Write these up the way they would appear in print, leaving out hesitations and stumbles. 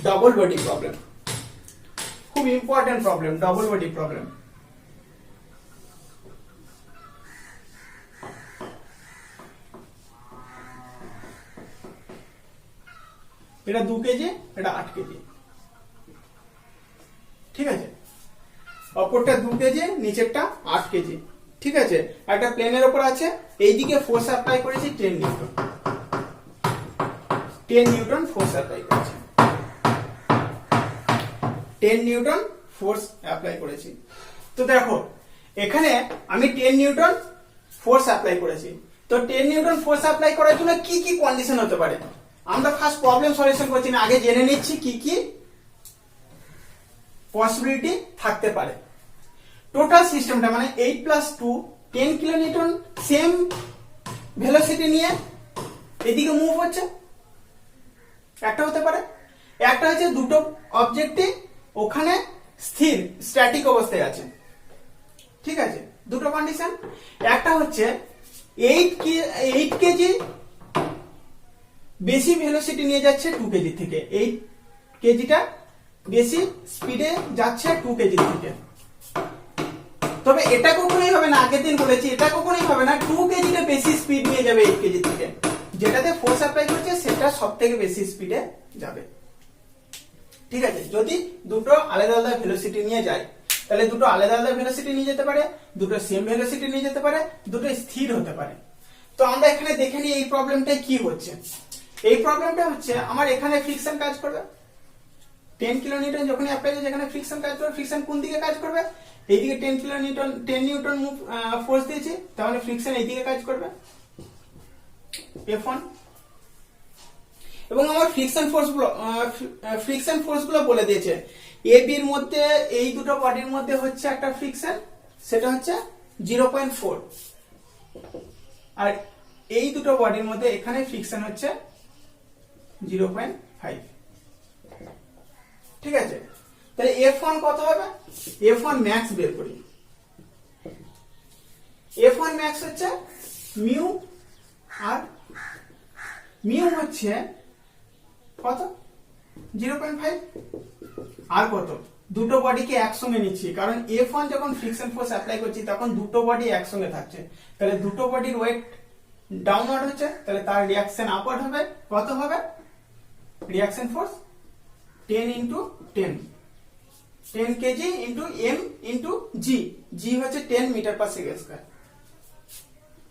Double body problem, খুব important problem, double body problem. এটা 2 KG, এটা 8 কেজি, ঠিক আছে। অপরটা 2 কেজি, নিচেরটা 8 কেজি, ঠিক আছে। একটা প্লেনের উপর আছে, এইদিকে ফোর্স অ্যাপ্লাই করেছি 10 নিউটন, 10 নিউটন ফোর্স অ্যাপ্লাই করেছি, 10 নিউটন ফোর্স অ্যাপ্লাই করেছি। তো দেখো এখানে আমি 10 নিউটন ফোর্স অ্যাপ্লাই করেছি। তো 10 নিউটন ফোর্স অ্যাপ্লাই করার জন্য কি কি কন্ডিশন হতে পারে, আমরা ফার্স্ট প্রবলেম সলিউশন করছি না, আগে জেনে নিচ্ছি কি কি পসিবিলিটি থাকতে পারে। টোটাল সিস্টেমটা মানে 8 + 2 10 কিলোনিউটন সেম ভেলোসিটি নিয়ে এদিকে মুভ হচ্ছে, একটা হতে পারে। একটা হচ্ছে দুটো অবজেক্টই ওখানে স্থির স্ট্যাটিক অবস্থায় আছে, ঠিক আছে, দুটো কন্ডিশন। একটা হচ্ছে 8 কেজি বেশি ভেলোসিটি নিয়ে যাচ্ছে 2 কেজি থেকে, 8 কেজিটা বেশি স্পিডে যাচ্ছে 2 কেজি থেকে। তবে এটা কখনোই হবে না, আগের দিন বলেছি, এটা কখনোই হবে না 2 কেজিটা বেশি স্পিড নিয়ে যাবে 8 কেজি থেকে, যেটাতে ফোর্স অ্যাপ্লাই করছে সেটা সব থেকে বেশি স্পিডে যাবে, ঠিক আছে। যদি দুটো আলাদা আলাদা ভেলোসিটি নিয়ে যায় তাহলে দুটো আলাদা আলাদা ভেলোসিটি নিয়ে যেতে পারে, দুটো সেম ভেলোসিটি নিয়ে যেতে পারে, দুটো স্থির হতে পারে। তো আমরা এখানে দেখে নিই এই প্রবলেমটা কি হচ্ছে। এই প্রবলেমটা হচ্ছে আমার এখানে ফ্রিকশন কাজ করবে, 10 কিলোনিউটন যখন অ্যাপ্লাই করবে এখানে ফ্রিকশন কাজ করবে। ফ্রিকশন কোন দিকে কাজ করবে, এইদিকে 10 কিলোনিউটন 10 নিউটন ফোর্স দিয়েছি, তাহলে ফ্রিকশন এইদিকে কাজ করবে F1। এবং আমার ফ্রিকশন ফোর্স গুলো বলে দিয়েছে, এ বির মধ্যে এই দুটো বডির মধ্যে হচ্ছে একটা ফ্রিকশন, সেটা হচ্ছে 0.4, আর এই দুটো বডির মধ্যে এখানে ফ্রিকশন হচ্ছে 0.5, ঠিক আছে। তাহলে F1 কত হবে, F1 ম্যাক্স বের করি। F1 ম্যাক্স হচ্ছে মিউ, আর মিউ হচ্ছে কত 0.5, আর কত, দুটো বডিকে একসঙ্গে নিচ্ছি, কারণ F1 যখন ফ্রিকশন ফোর্স অ্যাপ্লাই করছি তখন দুটো বডি একসঙ্গে থাকছে, তাহলে দুটো বডির ওয়েট ডাউনওয়ার্ড হচ্ছে, তাহলে তার রিঅ্যাকশন আপওয়ার্ড হবে। কত হবে reaction force, 10 × 10, 10 KG into m into g, g হচ্ছে 10 মিটার/সেকেন্ড,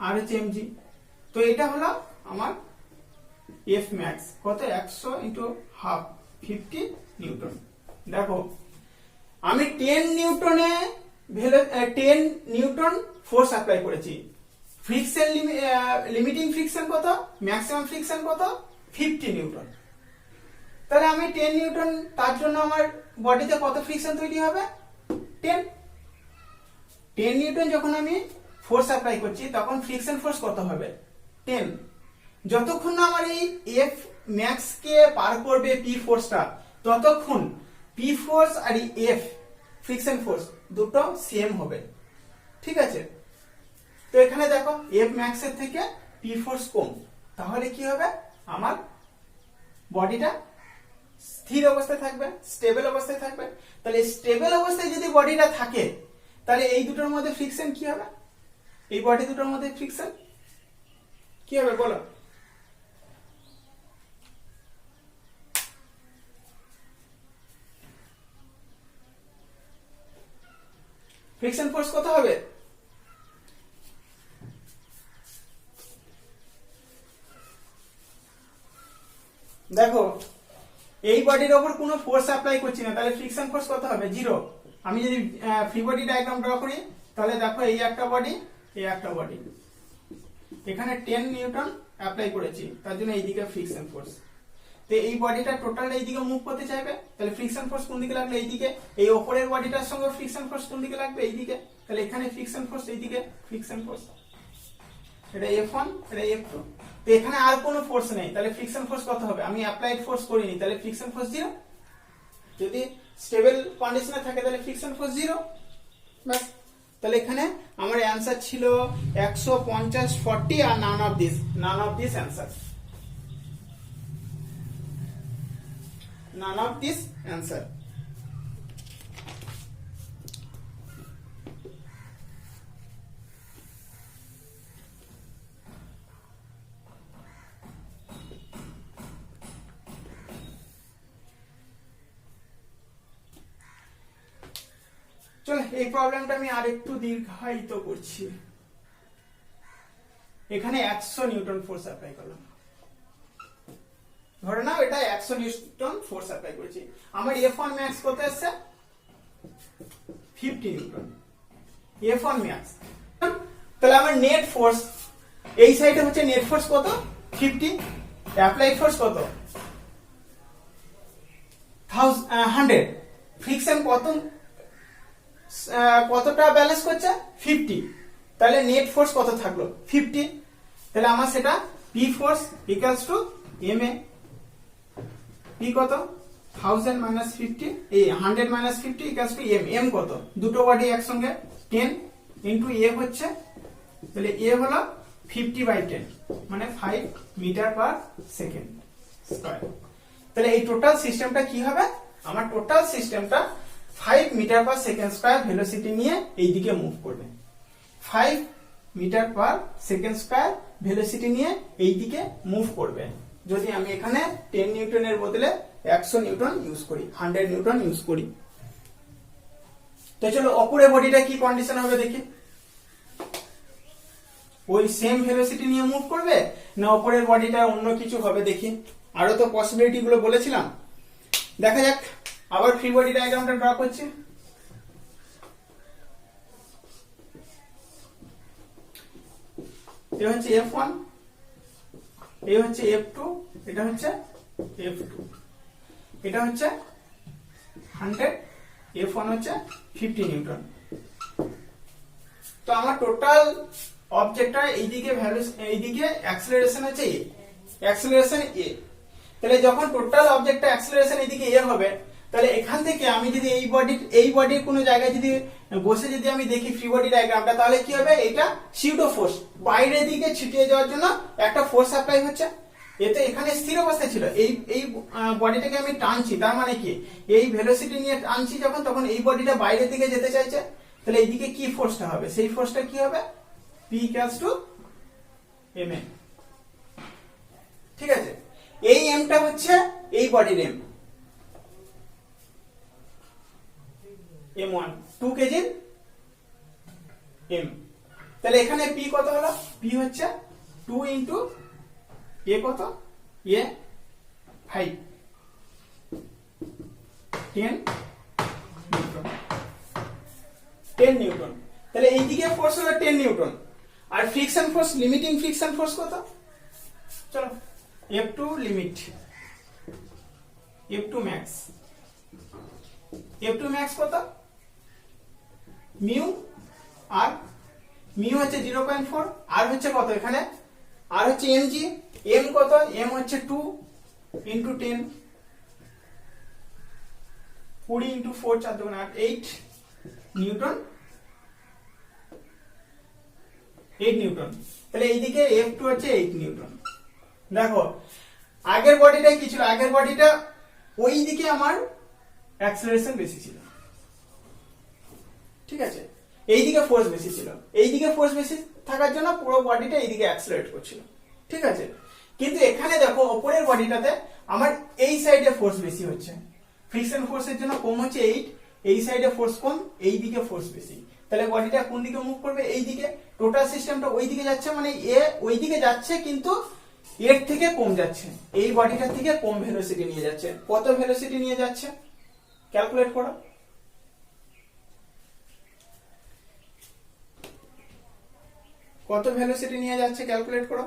আর হচ্ছে mg। তো এটা হলো আমার F ম্যাক্স, কত 100 × ½ 50 নিউটন। দেখো আমি 10 নিউটনে 10 নিউটন ফোর্স অ্যাপ্লাই করেছি, ফ্রিকশন লিমিটিং ফ্রিকশন কত, ম্যাক্সিমাম ফ্রিকশন কত 50 নিউটন। তাহলে আমি 10 নিউটন, তার জন্য আমার বডিতে কত ফ্রিকশন তৈরি হবে 10 নিউটন যখন আমি ফোর্স অ্যাপ্লাই করছি তখন ফ্রিকশন ফোর্স কত হবে 10। যতক্ষণ না আমার এই F ম্যাক্স কে পার করবে P ফোর্সটা, ততক্ষণ P ফোর্স আর F ফ্রিকশন ফোর্স দুটো সেম হবে, ঠিক আছে। তো এখানে দেখো F ম্যাক্স এর থেকে P ফোর্স কম, তাহলে কি হবে, আমার বডিটা স্থির অবস্থায় থাকবে, স্টেবল অবস্থায় থাকবে। তাহলে স্টেবল অবস্থায় যদি বডিটা থাকে তাহলে এই দুটোর মধ্যে ফ্রিকশন কি হবে, এই বডি দুটোর মধ্যে ফ্রিকশন কি হবে বলো। ফ্রিকশন ফোর্স কত হবে, দেখো এই বডির উপর কোনো ফোর্স অ্যাপ্লাই করছি না, তাহলে ফ্রিকশন ফোর্স কত হবে 0। আমি যদি ফ্রি বডি ডায়াগ্রাম ড্র করি তাহলে দেখো এই একটা বডি, এই একটা বডি, এখানে 10 নিউটন অ্যাপ্লাই করেছি, তার জন্য এইদিকে ফ্রিকশন ফোর্স। তো এই বডিটা টোটালটা এইদিকে মুভ করতে চাইবে, তাহলে ফ্রিকশন ফোর্স কোন দিকে লাগবে, এইদিকে। এই উপরের বডিটার সঙ্গে ফ্রিকশন ফোর্স কোন দিকে লাগবে, এইদিকে। তাহলে এখানে ফ্রিকশন ফোর্স, এইদিকে ফ্রিকশন ফোর্স, এটা F1, এটা F2। তো এখানে আর কোনো ফোর্স নেই, তাহলে ফ্রিকশন ফোর্স কত হবে, আমি অ্যাপ্লাইড ফোর্স করিনি, তাহলে ফ্রিকশন ফোর্স 0। যদি স্টেবল কন্ডিশনে থাকে তাহলে ফ্রিকশন ফোর্স 0, বাস। তাহলে এখানে আমার অ্যানসার ছিল 150 40, আর none of this answer. none of this answer. চলো এই প্রবলেমটা আমি আরেকটু দীর্ঘায়িত করছি। এখানে 100 নিউটন ফোর্স অ্যাপ্লাই করলাম, ধরে নাও এটা 100 নিউটন ফোর্স অ্যাপ্লাই করেছি। আমার F1 ম্যাক্স কত আসছে? 50 নিউটন F1 ম্যাক্স। তাহলে আমার নেট ফোর্স এই সাইডে হচ্ছে নেট ফোর্স কত? 50। অ্যাপ্লাইড ফোর্স কত? 100। ফ্রিকশন কতটা ব্যালেন্স করছে? 50। তাহলে নেট ফোর্স কত থাকলো? 50। তাহলে আমার সেটা P force equals to M A. P কত? 1000 মাইনাস 50, এই 100 minus 50 equals to M. M কত? দুটো বডি একসঙ্গে 10 ইনটু এ হচ্ছে, তাহলে এ হলো 50/10 মানে 5 মিটার পার সেকেন্ড স্কয়ার। তাহলে এই টোটাল সিস্টেমটা কি হবে? আমার টোটাল সিস্টেমটা 5 metre per second square velocity নিয়ে এই দিকে মুভ করবে। 5 metre per second square velocity নিয়ে এই দিকে মুভ করবে। যদি আমি এখানে 10 নিউটনের বদলে 100 নিউটন ইউজ করি, 100 নিউটন ইউজ করি। তো চলো অপরের বডিটা কি কন্ডিশন হবে দেখি। ওই সেম ভেলোসিটি নিয়ে মুভ করবে না অপরের বডিটা অন্য কিছু হবে দেখি। আরো তো পসিবিলিটি গুলো বলেছিলাম, দেখা যাক। আবার ফ্রি বডি ডায়াগ্রামটা ড্র করছি। এ হচ্ছে F1, এই হচ্ছে F2, এটা হচ্ছে F2, এটা হচ্ছে 100, F1 হচ্ছে 50 নিউটন। তো আমার টোটাল অবজেক্টটা এইদিকে ভ্যালু, এইদিকে অ্যাক্সেলারেশন হচ্ছে a, অ্যাক্সেলারেশন a। তাহলে যখন টোটাল অবজেক্টটা অ্যাক্সেলারেশন এইদিকে a হবে, তাহলে এখান থেকে আমি যদি এই বডির কোনো জায়গায় যদি বসে যদি আমি দেখি ফ্রি বডি ডায়াগ্রামটা, তাহলে কি হবে? এটা সিউডো ফোর্স, বাইরের দিকে ছিটিয়ে যাওয়ার জন্য একটা ফোর্স অ্যাপ্লাই হচ্ছে। এতে এখানে স্থির অবস্থায় ছিল, এই বডিটাকে আমি টানছি, তার মানে কি এই ভেলোসিটি নিয়ে টানছি যখন, তখন এই বডিটা বাইরের দিকে যেতে চাইছে। তাহলে এইদিকে কি ফোর্সটা হবে? সেই ফোর্সটা কি হবে? P equals to ma। ঠিক আছে, এই এমটা হচ্ছে এই বডির এম, M1 2 কেজির এম। তাহলে এখানে P কত হলো? P হচ্ছে 2 ইন্টু A কত? A 5, 10 newton, 10 newton. তাহলে এইদিকে ফোর্স হলো 10 নিউটন। আর friction force, limiting friction force কত? চলো F2 limit, F2 max, F2 max কত? মিউ আর মিউ হচ্ছে 0.4, আর হচ্ছে কত এখানে? আর হচ্ছে mg, m কত? m হচ্ছে 2 ইনটু 10, 20 ইনটু 4 4 2 8, 8 নিউটন, 8 নিউটন। তাহলে এইদিকে F2 হচ্ছে 8 নিউটন। দেখো আগের বডিটা কি ছিল? আগের বডিটা ওই দিকে আমার অ্যাক্সেলারেশন বেশি ছিল, ঠিক আছে, এইদিকে ফোর্স বেশি ছিল। এইদিকে ফোর্স বেশি থাকার জন্য পুরো বডিটা এইদিকে অ্যাক্সেলারেট করছিল, ঠিক আছে। কিন্তু এখানে দেখো উপরের বডিটাতে আমার এই সাইডে ফোর্স বেশি হচ্ছে, ফ্রিকশন ফোর্সের জন্য কম হচ্ছে 8, এই সাইডে ফোর্স কম, এই দিকে ফোর্স বেশি। তাহলে বডিটা কোন দিকে মুভ করবে? এই দিকে। টোটাল সিস্টেমটা ওই দিকে যাচ্ছে, মানে এ ওই দিকে যাচ্ছে কিন্তু এর থেকে কম যাচ্ছে, এই বডিটার থেকে কম ভেলোসিটি নিয়ে যাচ্ছে। কত ভেলোসিটি নিয়ে যাচ্ছে ক্যালকুলেট করো। কত ভেলোসিটি নিয়ে যাচ্ছে ক্যালকুলেট করো।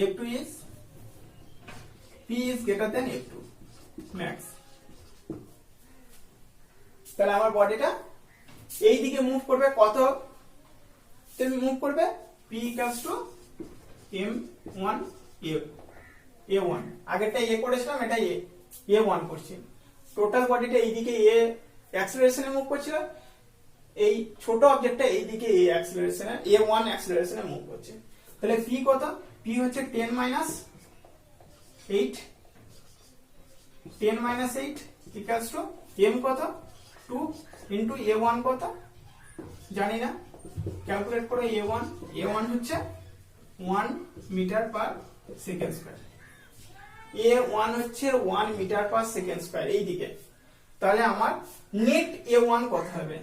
F2 is P is greater than F2 max। তাহলে আমার বডিটা এই দিকে মুভ করবে, কত তুমি মুভ করবে? P equals to M1 A1। আগেরটা A করেছিলাম, এটা A1 করছি। টোটাল বডিটা এইদিকে এ অ্যাক্সেলারেশনে মুভ করছিল, এই ছোট অবজেক্টটা এইদিকে এ অ্যাক্সেলারেশনে a1 অ্যাক্সেলারেশনে মুভ করছে। তাহলে p কত? p হচ্ছে 10 মাইনাস 8 ইকুয়ালস টু m কত? 2 ইনটু a1 কত জানি না, ক্যালকুলেট করে a1 হচ্ছে 1 metre per second square, a1 হচ্ছে 1 মিটার পার সেকেন্ড স্কয়ার এইদিকে। তাহলে আমার নেট a1 কত হবে?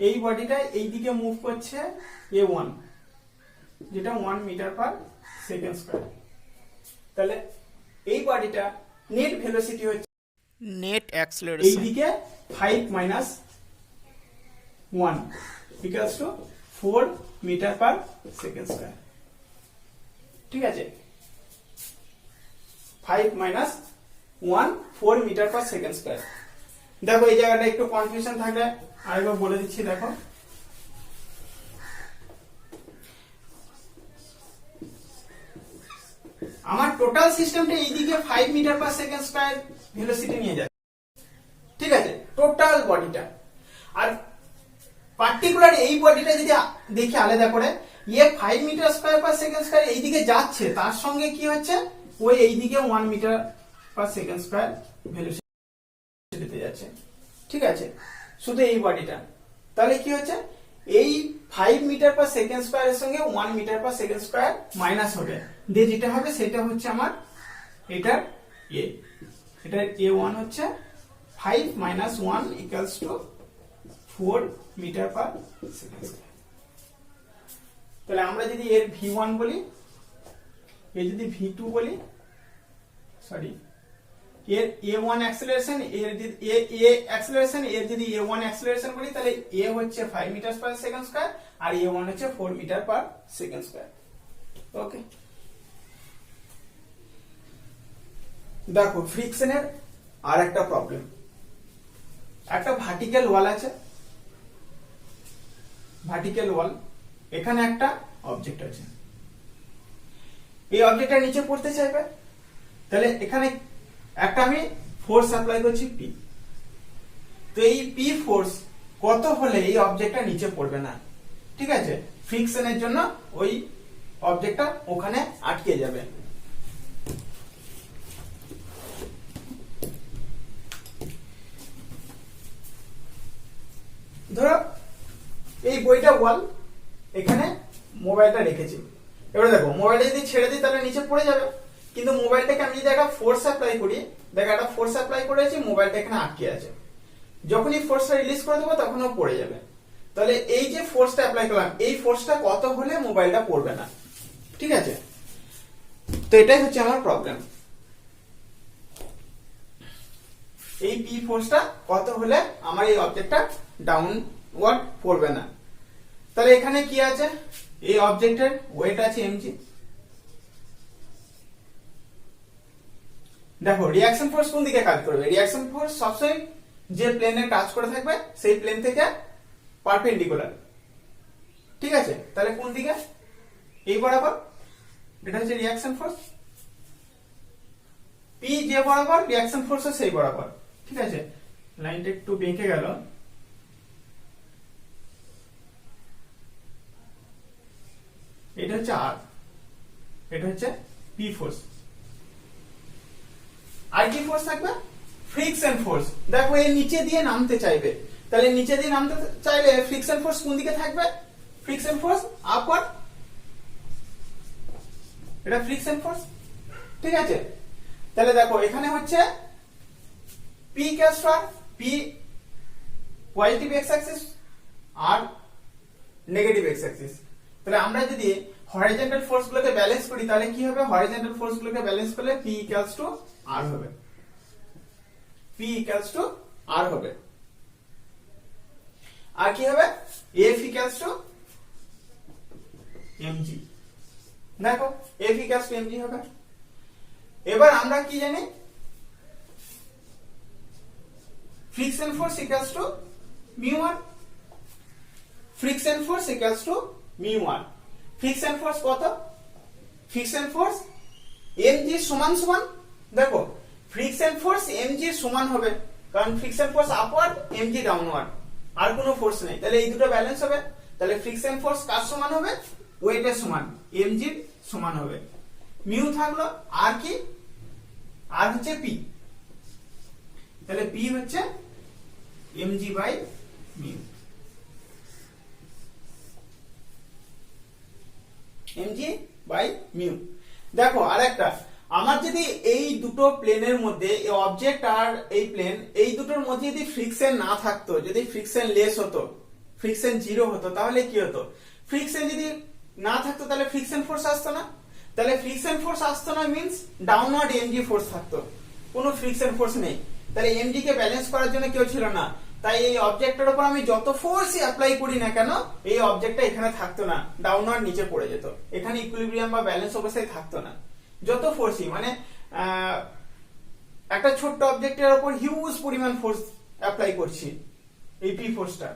এই বডিটা এইদিকে মুভ করছে a1 যেটা 1 মিটার পার সেকেন্ড স্কয়ার। তাহলে এই বডিটা নেট ভেলোসিটি হচ্ছে নেট অ্যাক্সেলারেশন এইদিকে 5 minus 1 equals to 4 metre per second square. ঠিক আছে, 5 minus 1 4 metre per second square. দেখো এই জায়গাটা একটু কনফিউশন থাকলে আরেকবার বলে দিচ্ছি। দেখো আমার টোটাল সিস্টেমটা এইদিকে 5 metre per second square velocity নিয়ে যায়, ঠিক আছে, টোটাল বডিটা। আর পার্টিকুলার এই বডিটা যদি দেখি আলাদা করে, ইয়ে 5 metre square per second square এইদিকে যাচ্ছে, তার সঙ্গে কি হচ্ছে ওই এইদিকে 1 মিটার পার সেকেন্ড স্কয়ার ভেলোসিটিতে যাচ্ছে, ঠিক আছে, শুধু এই বডিটা। তাহলে কি হচ্ছে এই 5 মিটার পার সেকেন্ড স্কয়ারের সঙ্গে 1 metre per second square minus হবে, দিয়ে যেটা হবে সেটা হচ্ছে আমার এটার এ, এটার a1 হচ্ছে 5 minus 1 equals to 4 metre per second square. তাহলে আমরা যদি এর v1 বলি, এর যদি v2 বলি, সরি এর a1 অ্যাক্সেলারেশন, এর যদি a অ্যাক্সেলারেশন, এর যদি a1 অ্যাক্সেলারেশন বলি, তাহলে a হচ্ছে 5 মিটার পার সেকেন্ড স্কয়ার আর a1 হচ্ছে 4 মিটার পার সেকেন্ড স্কয়ার। ওকে, দেখো ফ্রিকশনের আর একটা প্রবলেম, একটা ভার্টিক্যাল ওয়াল আছে, ভার্টিক্যাল ওয়াল, এখানে একটা অবজেক্ট আছে, এই অবজেক্টটা নিচে পড়তে চাইবে, তাহলে এখানে একটা আমি ফোর্স অ্যাপ্লাই করছি পি। তো এই পি ফোর্স কত হলে এই অবজেক্টটা নিচে পড়বে না, ঠিক আছে, ফ্রিকশনের জন্য ওই অবজেক্টটা ওখানে আটকে যাবে। ধরো এই বইটা ওয়াল, এখানে মোবাইলটা রেখেছি, এবারে দেখো মোবাইলটা যদি ছেড়ে দিই তাহলে নিচে পড়ে যাবে, কিন্তু মোবাইলটাকে আমি যদি একটা ফোর্স অ্যাপ্লাই করি, দেখো একটা ফোর্স অ্যাপ্লাই করেছি, মোবাইলটা এখানে আটকে আছে, যখনই ফোর্সটা রিলিজ করে দেবো তখন ও পড়ে যাবে। তাহলে এই যে ফোর্সটা অ্যাপ্লাই করলাম, এই ফোর্সটা কত হলে মোবাইলটা পড়বে না, ঠিক আছে, তো এটাই হচ্ছে আমার প্রবলেম, এই পি ফোর্সটা কত হলে আমার এই অবজেক্টটা ডাউনওয়ার্ড পড়বে না। তাহলে এখানে কি আছে, এই অবজেক্টের ওয়েট আছে mg। দেখো রিঅ্যাকশন ফোর্স কোন দিকে কাজ করবে, রিঅ্যাকশন ফোর্স সবসময় যে প্লেনে কাজ করে থাকবে সেই প্লেন থেকে পারপেন্ডিকুলার, ঠিক আছে, তাহলে কোন দিকে, এই বরাবর, এটা হচ্ছে রিঅ্যাকশন ফোর্স, পি যে বরাবর রিঅ্যাকশন ফোর্স সেই বরাবর, ঠিক আছে, লাইনটা একটু বেঁকে গেল, এটা হচ্ছে আর, এটা হচ্ছে পি ফোর্স। আর কি ফোর্স থাকবে, ফ্রিকশন ফোর্স। দেখো এই নিচে দিয়ে নামতে চাইবে, তাহলে নিচে দিয়ে নামতে চাইলে ফ্রিকশন ফোর্স কোন দিকে থাকবে, ফ্রিকশন ফোর্স আপওয়ার্ড, এটা ফ্রিকশন ফোর্স, ঠিক আছে। তাহলে দেখো এখানে হচ্ছে পি ক্যাস্টার, পি পজিটিভ এক্স অ্যাক্সিস আর নেগেটিভ এক্স অ্যাক্সিস। তাহলে আমরা যদি হরিজন্টাল ফোর্স গুলোকে ব্যালেন্স করি তাহলে কি হবে, হরিজন্টাল ফোর্স গুলোকে ব্যালেন্স করলে P ইকুয়ালস টু R হবে, P ইকুয়ালস টু R হবে, আর কি হবে, F ইকুয়ালস টু mg। দেখো F ইকুয়ালস টু mg হবে। এবার আমরা কি জানি, friction force equals to μ1, friction force equals to μ1। Friction force কত, ফ্রিকশন ফোর্স mg সমান সমান, দেখো ফ্রিকশন ফ্রিকশন ফোর্স mg এর সমান হবে, কারণ friction force upward mg downward, আর কোনো ফোর্স নেই, তাহলে এই দুটো ব্যালেন্স হবে। তাহলে ফ্রিকশন ফোর্স কার সমান হবে? ওয়েটের সমান, mg এর সমান হবে। মিউ থাকলো, আর কি? আর হচ্ছে p, তাহলে p হচ্ছে mg by mu, mg by mu. দেখো আরেকটা, আমার যদি এই দুটো প্লেনের মধ্যে এই অবজেক্ট আর এই প্লেন, এই দুটোর মধ্যে যদি ফ্রিকশন না থাকতো, যদি ফ্রিকশন লেস হতো, ফ্রিকশন জিরো হতো, তাহলে কি হতো? ফ্রিকশন যদি না থাকতো তাহলে ফ্রিকশন ফোর্স আসতো না, তাহলে ফ্রিকশন ফোর্স আসতো না মিন্স ডাউনওয়ার্ড এমজি ফোর্স থাকতো, কোনো ফ্রিকশন ফোর্স নেই, তাহলে এমজি কে ব্যালেন্স করার জন্য কেউ ছিল না, তাই এই অবজেক্টের উপর আমি যত ফোর্সই অ্যাপ্লাই করি না কেন এই অবজেক্টটা এখানে থাকতো না, ডাউনওয়ার্ড নিচে পড়ে যেত, এখানে ইকুইলিব্রিয়াম বা ব্যালেন্স অবস্থায় থাকতো না। যত ফোর্সই মানে একটা ছোট্ট অবজেক্টের উপর হিউজ পরিমাণ ফোর্স অ্যাপ্লাই করছি, এই পি ফোর্সটা,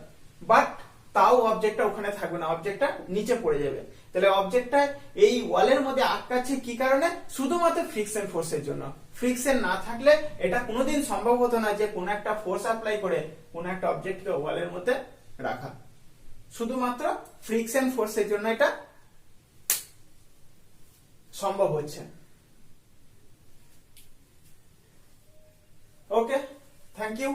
বাট তাও অবজেক্টটা ওখানে থাকবে না, অবজেক্টটা নিচে পড়ে যাবে। তাহলে অবজেক্টটা এই ওয়ালের মধ্যে আটকাচ্ছে কি কারণে? শুধুমাত্র ফ্রিকশন ফোর্সের জন্য। ফ্রিকশন না থাকলে এটা কোনোদিন সম্ভব হতো না যে কোনো একটা ফোর্স অ্যাপ্লাই করে কোনো একটা অবজেক্টকে ওয়ালের মধ্যে রাখা, শুধুমাত্র ফ্রিকশন ফোর্সের জন্য এটা সম্ভব হচ্ছে। ওকে, থ্যাংক ইউ।